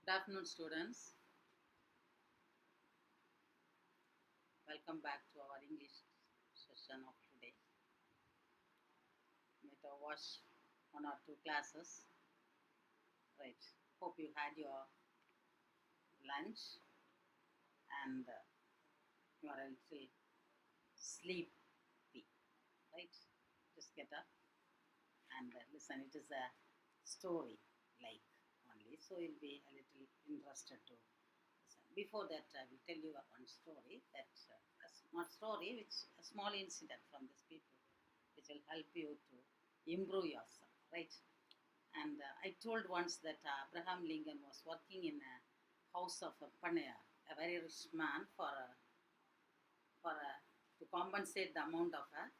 Good afternoon, students. Welcome back to our English session of today. We might have watched one or two classes. Right. Hope you had your lunch and you are a little sleepy. Right. Just get up and listen. It is a story like only, so you'll be a little interested to listen. Before that, I will tell you one story. That a small story, which a small incident from these people, which will help you to improve yourself, right? And I told once that Abraham Lincoln was working in a house of a paneer, a very rich man, for to compensate the amount of a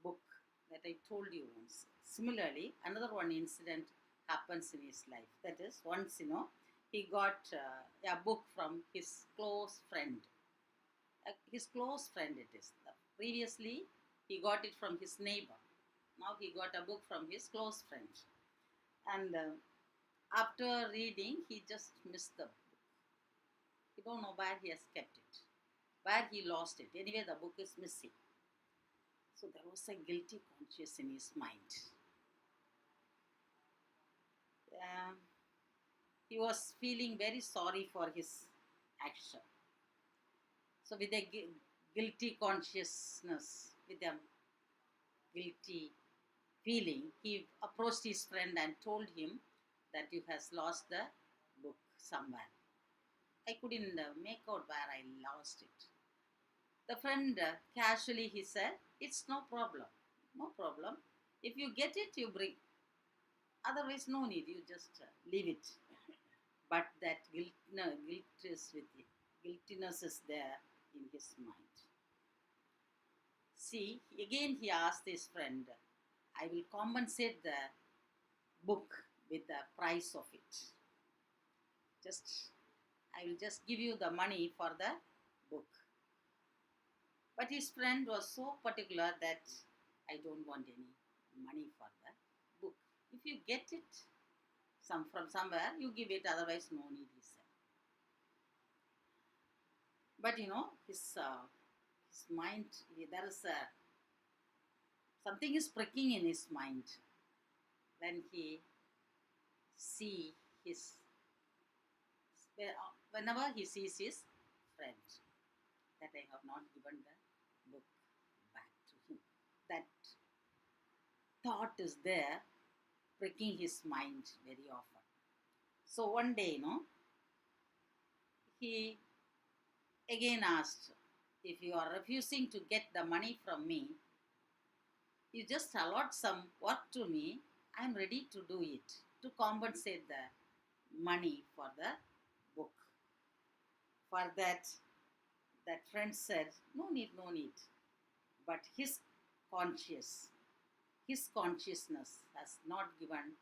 book that I told you once. Similarly, another one incident happens in his life. That is, once he got a book from his close friend. His close friend it is. Previously, he got it from his neighbor. Now he got a book from his close friend. And after reading, he just missed the book. He don't know where he has kept it, where he lost it. Anyway, the book is missing. So there was a guilty conscience in his mind. He was feeling very sorry for his action. So with a guilty consciousness, with a guilty feeling, he approached his friend and told him that you has lost the book somewhere. I couldn't make out where I lost it. The friend casually he said, "It's no problem, no problem. If you get it, you bring. Otherwise, no need. You just leave it." But that guilt, no, guilt is with it. Guiltiness is there in his mind. See, again he asked his friend, "I will compensate the book with the price of it. I will just give you the money for the book." But his friend was so particular that I don't want any money for the book. If you get it from somewhere, you give it, otherwise no need, he said. But his mind, there is something is pricking in his mind when he see his, whenever he sees his friend, that I have not given the book back to him. That thought is there, pricking his mind very often. So one day, he again asked, "If you are refusing to get the money from me, you just allot some work to me. I am ready to do it to compensate the money for the book." For that, that friend said, "No need, no need." But his consciousness has not given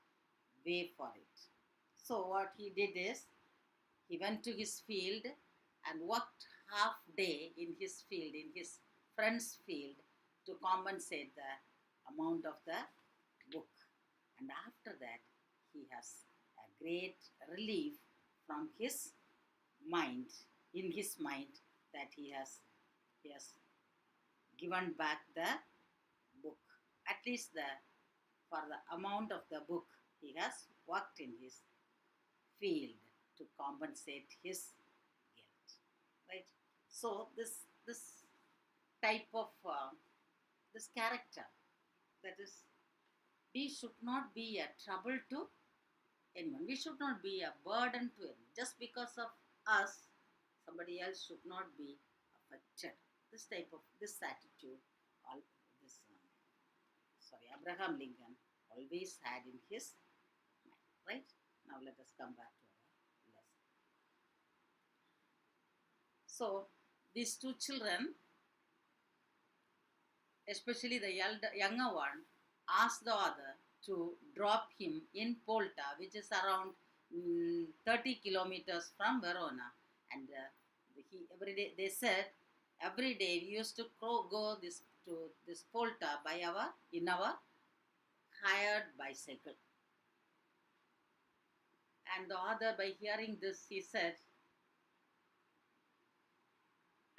way for it. So what he did is, he went to his field and worked half day in his field, in his friend's field, to compensate the amount of the book. And after that, he has a great relief from his mind, in his mind, that he has given back the book. At least for the amount of the book, he has worked in his field to compensate his guilt. Right? So this type of this character, that is, we should not be a trouble to anyone. We should not be a burden to anyone. Just because of us, somebody else should not be affected. This attitude, all this Abraham Lincoln always had in his mind. Right? Now let us come back to our lesson. So these two children, especially the younger one, asked the other to drop him in Polta, which is around 30 kilometers from Verona. And every day, they said, every day we used to go to this Polta in our hired bicycle. And the author, by hearing this, he said,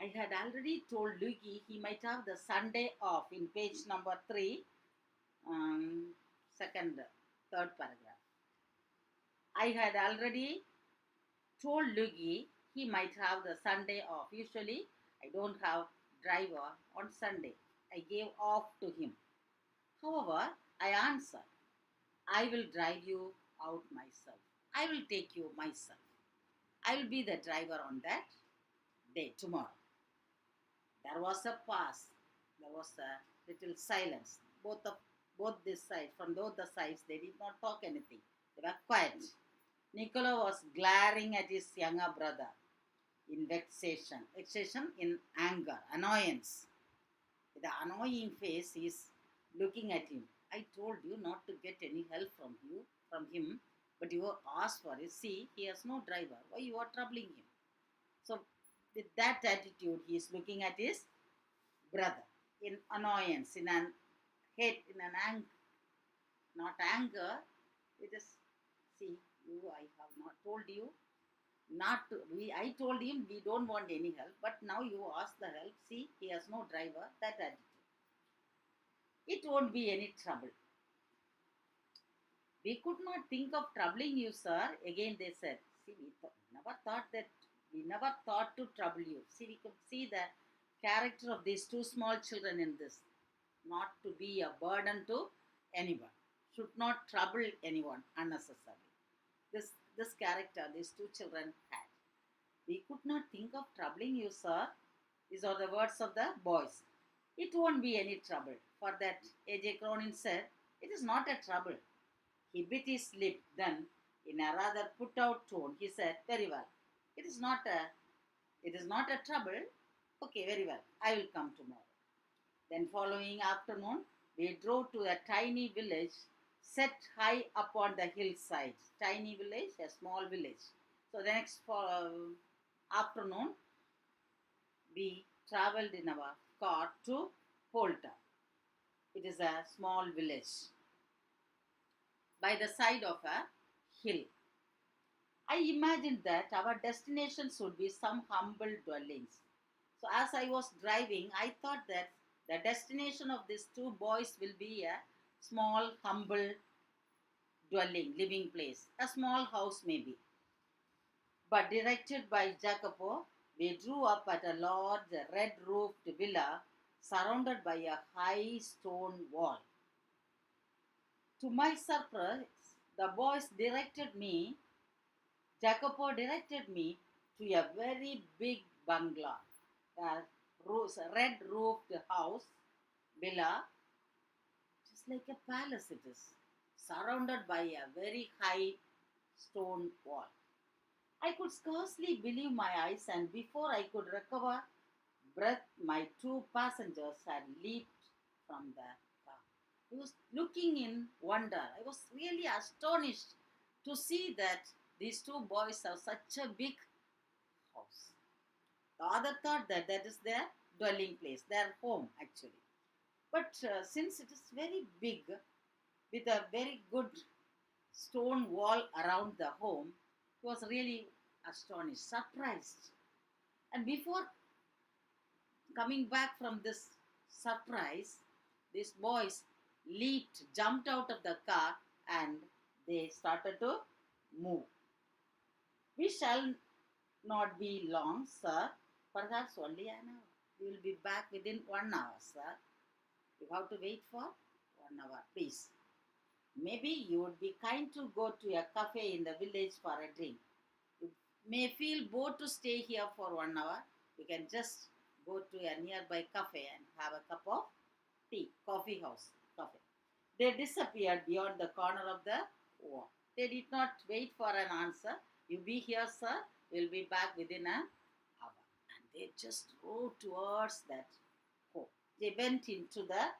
I had already told Luigi he might have the Sunday off in page number 3, second, third paragraph. I had already told Luigi he might have the Sunday off. Usually, I don't have driver on Sunday. I gave off to him. However, I answered, I will drive you out myself. I will take you myself. I will be the driver on that day, tomorrow. There was a pause. There was a little silence. Both this side, from both the sides, they did not talk anything. They were quiet. Niccolo was glaring at his younger brother in vexation. Vexation in anger, annoyance. With an annoying face, he is looking at him. I told you not to get any help from him, but you asked for it. See, he has no driver. Why you are troubling him? So, with that attitude, he is looking at his brother in annoyance, in an hate, in an anger, not anger. It is, see, you, I have not told you not to. I told him we don't want any help, but now you ask the help. See, he has no driver. That attitude. It won't be any trouble. We could not think of troubling you, sir. Again they said. See, we never thought to trouble you. See, we could see the character of these two small children in this. Not to be a burden to anyone. Should not trouble anyone unnecessarily. This character these two children had. We could not think of troubling you, sir. These are the words of the boys. It won't be any trouble. For that, A.J. Cronin said, it is not a trouble. He bit his lip. Then, in a rather put-out tone, he said, very well. It is not a trouble. Okay, very well. I will come tomorrow. Then, following afternoon, we drove to a tiny village set high upon the hillside. Tiny village, a small village. So, the next afternoon, we travelled in our car to Polta. It is a small village by the side of a hill. I imagined that our destinations would be some humble dwellings. So as I was driving, I thought that the destination of these two boys will be a small, humble dwelling, living place, a small house maybe. But directed by Jacopo, we drew up at a large red-roofed villa surrounded by a high stone wall. To my surprise, Jacopo directed me to a very big bungalow, a red-roofed house, villa, just like a palace it is, surrounded by a very high stone wall. I could scarcely believe my eyes, and before I could recover breath, my two passengers had leaped from the car. I was looking in wonder. I was really astonished to see that these two boys have such a big house. The other thought that that is their dwelling place, their home actually. But since it is very big, with a very good stone wall around the home, he was really astonished, surprised. And before coming back from this surprise, these boys jumped out of the car, and they started to move. We shall not be long, sir. Perhaps only an hour. We will be back within 1 hour, sir. You have to wait for 1 hour, please. Maybe you would be kind to go to a cafe in the village for a drink. You may feel bored to stay here for 1 hour. You can just go to a nearby cafe and have a cup of tea, coffee house, coffee. They disappeared beyond the corner of the wall. They did not wait for an answer. You be here, sir. We'll be back within an hour. And they just rode towards that home. They went into the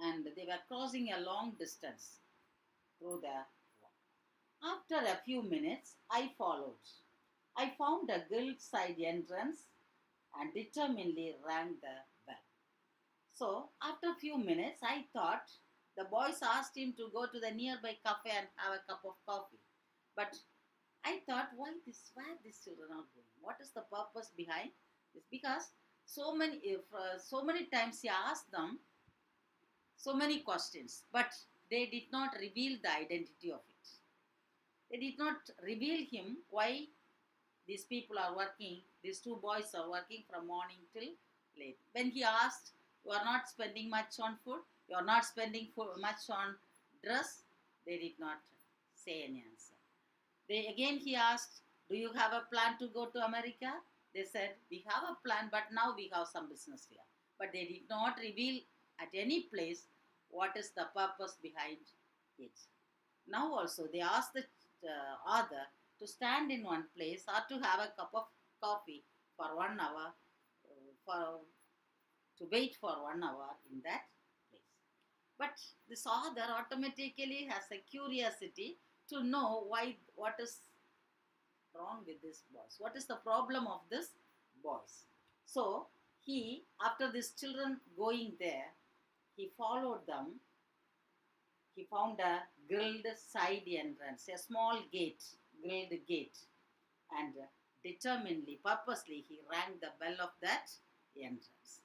and they were crossing a long distance through the wall. After a few minutes, I followed. I found a grilled side entrance and determinedly rang the bell. So, after a few minutes, I thought The boys asked him to go to the nearby cafe and have a cup of coffee. But I thought, where these children are going? What is the purpose behind this? Because so many times he asked them so many questions, but they did not reveal the identity of it. They did not reveal him why these people are working, these two boys are working from morning till late. When he asked, you are not spending much on food, you are not spending much on dress, they did not say any answer. He asked, do you have a plan to go to America? They said, we have a plan, but now we have some business here. But they did not reveal at any place what is the purpose behind it. Now also they asked the author to stand in one place or to have a cup of coffee for 1 hour, for to wait for 1 hour in that place. But this author automatically has a curiosity to know what is wrong with this boys. What is the problem of this boys? So he, after these children going there, he followed them. He found a grilled side entrance, a small gate, grilled gate, and determinedly, purposely, he rang the bell of that entrance.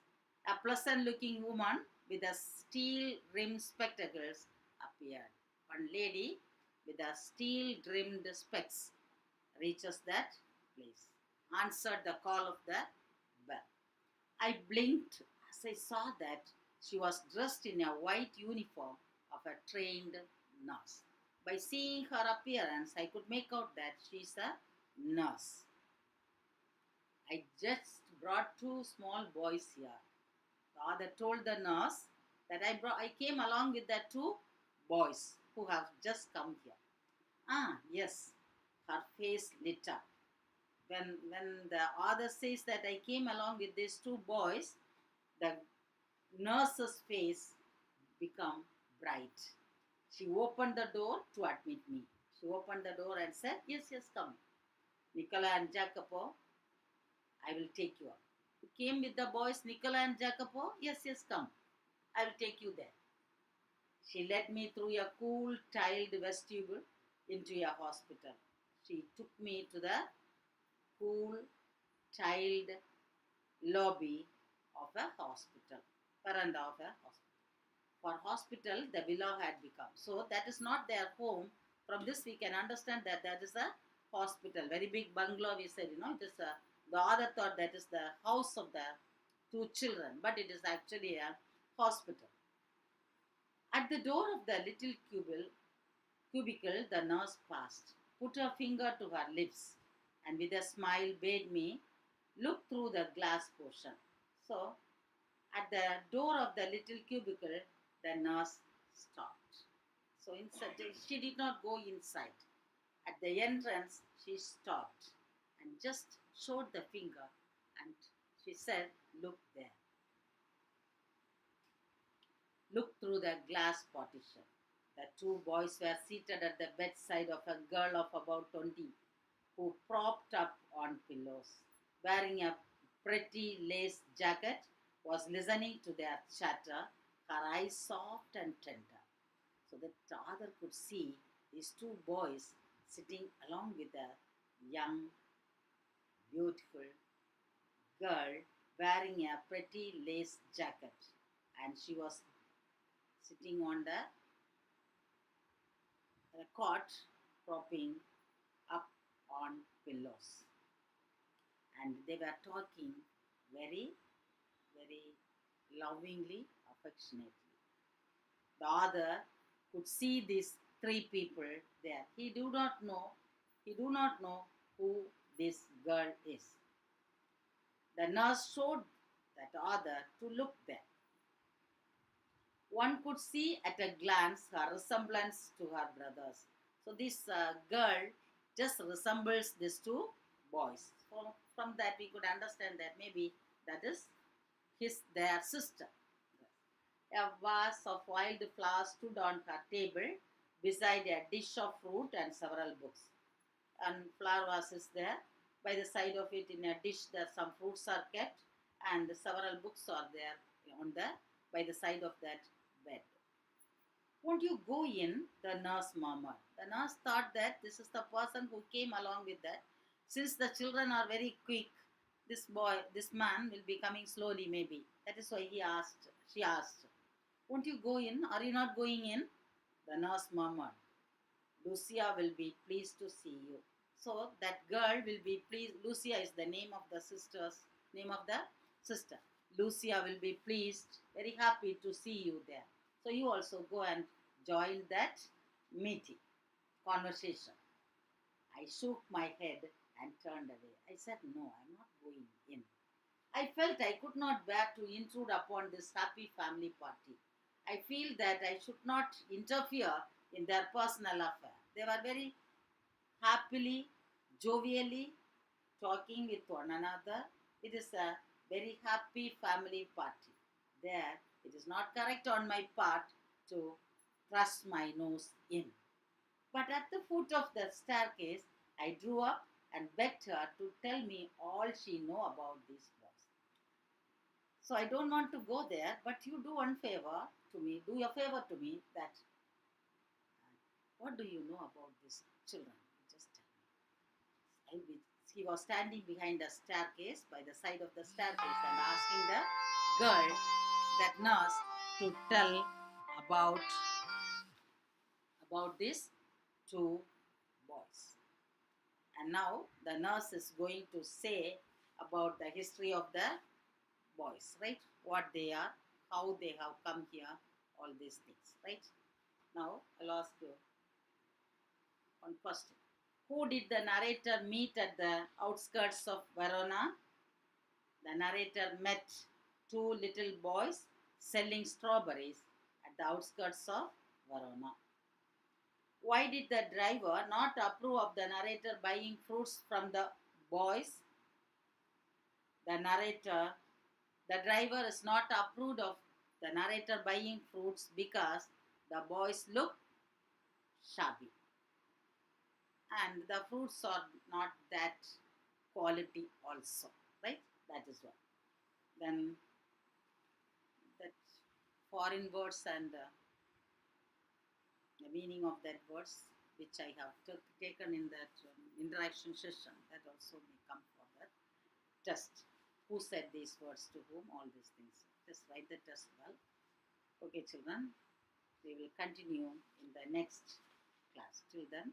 A pleasant looking woman with a steel rimmed spectacles appeared. One lady with a steel rimmed specs reaches that place, answered the call of the bell. I blinked as I saw that she was dressed in a white uniform of a trained nurse. By seeing her appearance, I could make out that she is a nurse. I just brought two small boys here. The other told the nurse that I came along with the two boys who have just come here. Ah, yes, her face lit up. When the author says that I came along with these two boys, the nurse's face became bright. She opened the door to admit me. She opened the door and said, yes, come. Nicola and Jacopo, I will take you up. You came with the boys, Nicola and Jacopo? Yes, come. I will take you there. She led me through a cool, tiled vestibule into a hospital. She took me to the cool, tiled lobby of a hospital, veranda of a hospital. For hospital, the villa had become. So that is not their home. From this, we can understand that that is a hospital. Very big bungalow, we said, it is the other thought that is the house of the two children, but it is actually a hospital. At the door of the little cubicle, the nurse passed, put her finger to her lips, and with a smile bade me look through the glass portion. So, at the door of the little cubicle, the nurse stopped. So, she did not go inside. At the entrance, she stopped and just showed the finger and she said, look there. Look through the glass partition. The two boys were seated at the bedside of a girl of about 20 who propped up on pillows, wearing a pretty lace jacket, was listening to their chatter, her eyes soft and tender. So that the other could see these two boys sitting along with a young, beautiful girl wearing a pretty lace jacket, and she was sitting on the cot, propping up on pillows, and they were talking very, very lovingly, affectionately. The other could see these three people there. He do not know who this girl is. The nurse showed that other to look there. One could see at a glance her resemblance to her brothers. So this girl just resembles these two boys. So from that we could understand that maybe that is their sister. A vase of wild flowers stood on her table beside a dish of fruit and several books. And flower vase is there. By the side of it, in a dish, there some fruits are kept, and several books are there by the side of that bed. Won't you go in? The nurse murmured. The nurse thought that this is the person who came along with that. Since the children are very quick, this man will be coming slowly maybe. That is why she asked, won't you go in? Are you not going in? The nurse murmured, Lucia will be pleased to see you. So that girl will be pleased. Lucia is the name of the sister. Lucia will be pleased, very happy to see you there. So you also go and join that meeting, conversation. I shook my head and turned away. I said, no, I'm not going in. I felt I could not bear to intrude upon this happy family party. I feel that I should not interfere in their personal affair. They were very happily, jovially talking with one another. It is a very happy family party. There, it is not correct on my part to thrust my nose in. But at the foot of the staircase, I drew up and begged her to tell me all she know about these boys. So I don't want to go there, but you do one favor to me, do a favor to me that what do you know about these children? Just tell me. He was standing behind the staircase, by the side of the staircase, and asking the girl, that nurse, to tell about these two boys. And now the nurse is going to say about the history of the boys, right? What they are, how they have come here, all these things, right? Now I'll ask you one question. Who did the narrator meet at the outskirts of Verona? The narrator met two little boys selling strawberries at the outskirts of Verona. Why did the driver not approve of the narrator buying fruits from the boys? The driver is not approved of the narrator buying fruits because the boys look shabby and the fruits are not that quality also, right? That is what. Then that foreign words and the meaning of that words which I have taken in that interaction session, that also may come for that test. Who said these words to whom, all these things. Just write the test well. Okay, children, we will continue in the next class. Till then,